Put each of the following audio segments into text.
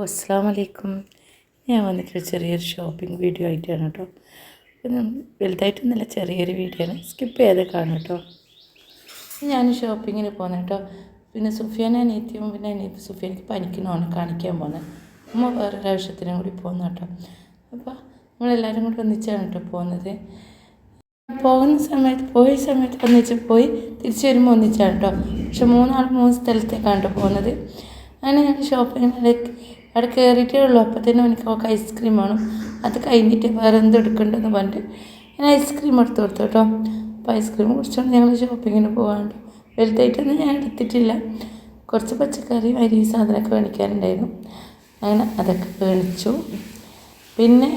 അസ്സാം വലൈക്കും. ഞാൻ വന്നിട്ട് ചെറിയൊരു ഷോപ്പിംഗ് വീഡിയോ ആയിട്ടാണ് കേട്ടോ. പിന്നെ വലുതായിട്ടൊന്നുമില്ല, ചെറിയൊരു വീഡിയോ ആണ്, സ്കിപ്പ് ചെയ്ത് കാണും കേട്ടോ. ഞാൻ ഷോപ്പിങ്ങിന് പോകുന്നത് കേട്ടോ. പിന്നെ സുഫിയാൻ അനിയത്തിയും പിന്നെ അനിയത്തി സുഫിയാനിക്ക് പനിക്കണമാണ് കാണിക്കാൻ പോകുന്നത്. അമ്മ വേറൊരു ആവശ്യത്തിനും കൂടി പോകുന്ന കേട്ടോ. അപ്പോൾ നമ്മളെല്ലാവരും കൂടി ഒന്നിച്ചാണ് കേട്ടോ പോകുന്നത്. പോയ സമയത്ത് ഒന്നിച്ച് പോയി തിരിച്ച് വരുമ്പോൾ ഒന്നിച്ചാണ് കേട്ടോ. പക്ഷെ മൂന്ന് സ്ഥലത്തേക്കാണ് കേട്ടോ പോകുന്നത്. അങ്ങനെ ഞാൻ ഷോപ്പിങ്ങിനിടയ്ക്ക് അവിടെ കയറിയിട്ടേ ഉള്ളൂ. അപ്പോൾ തന്നെ എനിക്ക് അവൾക്ക് ഐസ്ക്രീം വേണം. അത് കഴിഞ്ഞിട്ട് വേറെ എന്ത് എടുക്കണ്ടെന്ന് പറഞ്ഞിട്ട് ഞാൻ ഐസ്ക്രീം എടുത്ത് കൊടുത്തു കേട്ടോ. അപ്പോൾ ഐസ്ക്രീം കുടിച്ചുകൊണ്ട് ഞങ്ങൾ ഷോപ്പിങ്ങിന് പോകാണ്ട്. വലുതായിട്ടൊന്നും ഞാൻ എടുത്തിട്ടില്ല. കുറച്ച് പച്ചക്കറി അരി സാധനമൊക്കെ മേടിക്കാനുണ്ടായിരുന്നു. അങ്ങനെ അതൊക്കെ മേടിച്ചു. പിന്നെ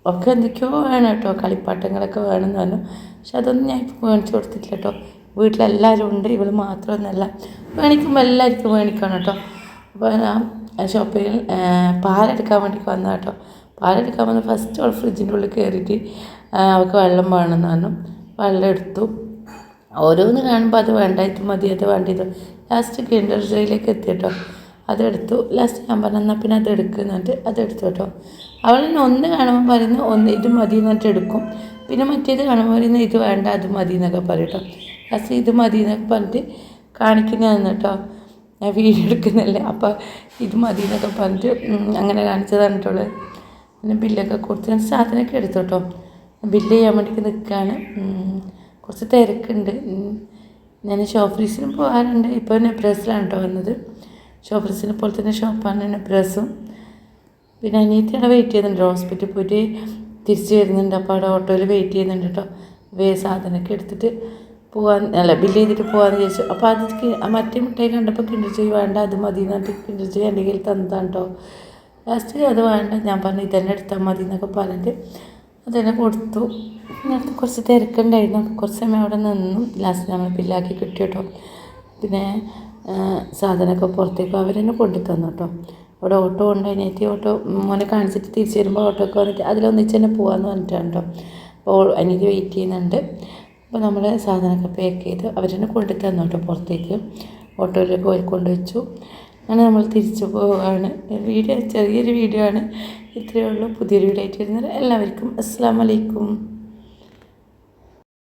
ഒക്കെ എന്തൊക്കെയോ വേണം കേട്ടോ, കളിപ്പാട്ടങ്ങളൊക്കെ വേണമെന്ന് പറഞ്ഞു. പക്ഷെ അതൊന്നും ഞാൻ ഇപ്പോൾ മേടിച്ച് കൊടുത്തിട്ടില്ല കേട്ടോ. വീട്ടിലെല്ലാവരും ഉണ്ട്, ഇവൾ മാത്രമൊന്നുമല്ല. മേടിക്കുമ്പോൾ എല്ലാവർക്കും മേടിക്കണം കേട്ടോ. അപ്പോൾ ഞാൻ ഷോപ്പിങ്ങിൽ പാലെടുക്കാൻ വേണ്ടി വന്ന കേട്ടോ. പാലെടുക്കാൻ വന്ന് ഫസ്റ്റ് അവൾ ഫ്രിഡ്ജിൻ്റെ ഉള്ളിൽ കയറിയിട്ട് അവൾക്ക് വെള്ളം വേണമെന്ന് പറഞ്ഞു. വെള്ളം എടുത്തു. ഓരോന്ന് കാണുമ്പോൾ അത് വേണ്ട, ഇത് മതി, അത് വേണ്ട, ഇത് ലാസ്റ്റ് കിൻഡർ ജോയിലേക്ക് എത്തി കേട്ടോ. അതെടുത്തു. ലാസ്റ്റ് ഞാൻ പറഞ്ഞു എന്നാൽ പിന്നെ അത് എടുക്കുന്നിട്ട് അതെടുത്തു കേട്ടോ. അവൾ ഒന്ന് കാണുമ്പോൾ പറയുന്നു ഒന്ന് ഇത് മതി എന്നിട്ട് എടുക്കും. പിന്നെ മറ്റേത് കാണുമ്പോൾ പറയുന്നത് ഇത് വേണ്ട അത് മതി എന്നൊക്കെ പറയും കേട്ടോ. ലാസ്റ്റ് ഇത് മതി എന്നൊക്കെ പറഞ്ഞിട്ട് കാണിക്കുന്നതാണ് കേട്ടോ. ഞാൻ വീഡിയോ എടുക്കുന്നില്ലേ, അപ്പോൾ ഇത് മതി എന്നൊക്കെ പറഞ്ഞിട്ട് അങ്ങനെ കാണിച്ചതാണ് കേട്ടോ. പിന്നെ ബില്ലൊക്കെ കൊടുത്ത് ഞാൻ സാധനമൊക്കെ എടുത്തു കേട്ടോ. ബില്ല് ചെയ്യാൻ വേണ്ടിയിട്ട് നിൽക്കുകയാണ്. കുറച്ച് തിരക്കുണ്ട്. ഞാൻ ഷോപ്രീസിനും പോകാറുണ്ട്. ഇപ്പോൾ നെബ്രാസിലാണ് കേട്ടോ വന്നത്. ഷോപ്രീസിനെ പോലെ തന്നെ ഷോപ്പാണ് നെബ്രാസും. പിന്നെ അനിയത്തിയുടെ വെയിറ്റ് ചെയ്യുന്നുണ്ട്, ഹോസ്പിറ്റലിൽ പോയിട്ട് തിരിച്ച് വരുന്നുണ്ട്. അപ്പോൾ അവിടെ ഓട്ടോയിൽ വെയിറ്റ് ചെയ്യുന്നുണ്ട് കേട്ടോ. സാധനമൊക്കെ എടുത്തിട്ട് ബില്ല് ചെയ്തിട്ട് പോകാമെന്ന് വിചാരിച്ചു. അപ്പോൾ അത് മറ്റേ മിഠായി കണ്ടപ്പോൾ കിൻഡർ ജോയ് വേണ്ട അത് മതി എന്നിട്ട് കിൻഡർ ജോയ് എൻ്റെ കയ്യിൽ തന്നതാണ് കേട്ടോ. ലാസ്റ്റ് അത് വേണ്ട, ഞാൻ പറഞ്ഞു ഇതന്നെ എടുത്താൽ മതി എന്നൊക്കെ പറഞ്ഞിട്ട് അതന്നെ കൊടുത്തു. പിന്നെ അടുത്ത് കുറച്ച് തിരക്കുണ്ടായിരുന്നു. കുറച്ച് സമയം അവിടെ നിന്നു. ലാസ്റ്റ് നമ്മൾ ബില്ലാക്കി കിട്ടി കേട്ടോ. പിന്നെ സാധനമൊക്കെ പുറത്തേക്ക് അവർ തന്നെ കൊണ്ടു തന്നു കേട്ടോ. അവിടെ ഓട്ടോ ഉണ്ടായിട്ട് ഓട്ടോ മോനെ കാണിച്ചിട്ട് തിരിച്ച് വരുമ്പോൾ ഓട്ടോ ഒക്കെ വന്നിട്ട് അതിലൊന്നിച്ച് തന്നെ പോകാമെന്ന് പറഞ്ഞിട്ടാണ് കേട്ടോ. അപ്പോൾ അനിയത്തി വെയിറ്റ് ചെയ്യുന്നുണ്ട്. അപ്പോൾ നമ്മൾ സാധനമൊക്കെ പാക്ക് ചെയ്ത് അവർ തന്നെ കൊണ്ടു തന്നു കേട്ടോ പുറത്തേക്ക്. ഓട്ടോയിലേക്ക് പോയി കൊണ്ടുവച്ചു. അങ്ങനെ നമ്മൾ തിരിച്ചു പോവുകയാണ്. ചെറിയൊരു വീഡിയോ ആണ്, ഇത്രയേ ഉള്ളൂ. പുതിയൊരു വീഡിയോ ആയിട്ട് വരുന്നത് എല്ലാവർക്കും അസ്സലാമു അലൈക്കും.